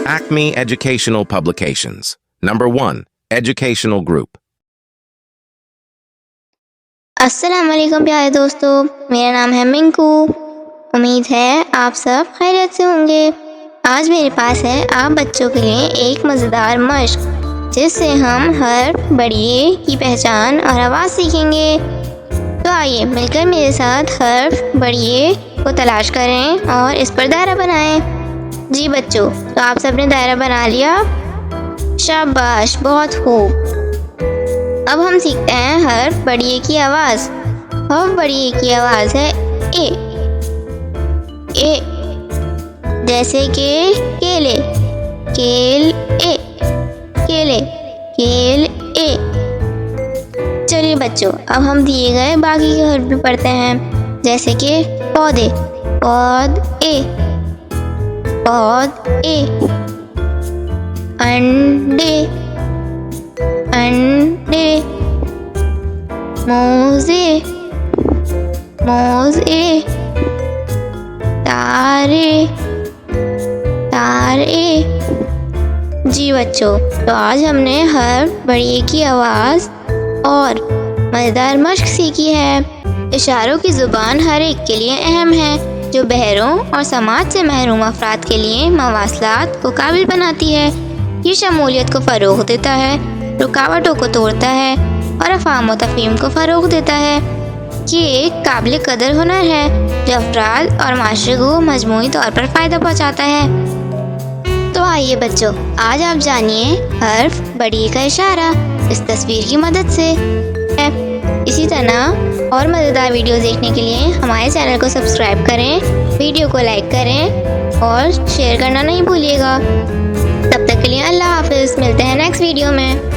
Acme Educational Publications. Number 1. Educational Group. अस्सलाम वालेकुम प्यारे दोस्तों, मेरा नाम है मिंकू। उम्मीद है आप सब खैरियत से होंगे। आज मेरे पास है आप बच्चों के लिए एक मज़ेदार मश्क, जिससे हम हर्फ बढ़िए की पहचान और आवाज़ सीखेंगे। तो आइए मिलकर मेरे साथ हर्फ बढ़िए को तलाश करें और इस पर दायरा बनाएं। जी बच्चों, तो आप सबने दायरा बना लिया? शाबाश, बहुत खूब। अब हम सीखते हैं हर्फ बढ़िए की आवाज़। हर्फ बढ़िए की आवाज़ है ए। ए जैसे कि केले, केल ए, केले, केल ए। चलिए बच्चों, अब हम दिए गए बाकी के हर्फ भी पढ़ते हैं, जैसे कि पौधे, पौध ए, पौध ए। अंडे, अंडे। मोजे, मोजे। तारे, तारे। जी बच्चों, तो आज हमने हर्फ बढ़िए की आवाज़ और मज़ेदार मश्क सीखी है। इशारों की ज़ुबान हर एक के लिए अहम है, जो बहरों और समाज से महरूम अफराद के लिए मवासलात को काबिल बनाती है। ये शमूलियत को फ़रोग़ देता है, रुकावटों को तोड़ता है और अफ़ाम व तफ़हीम को फ़रोग़ देता है। ये एक काबिल कदर हुनर है जो अफराद और माशरे को मजमूई तौर पर फ़ायदा पहुँचाता है। तो आइए बच्चों, आज आप जानिए हर्फ बढ़िए का इशारा इस तस्वीर की मदद से। इसी तरह और मज़ेदार वीडियो देखने के लिए हमारे चैनल को सब्सक्राइब करें, वीडियो को लाइक करें और शेयर करना नहीं भूलिएगा। तब तक के लिए अल्लाह हाफ़िज़। मिलते हैं नेक्स्ट वीडियो में।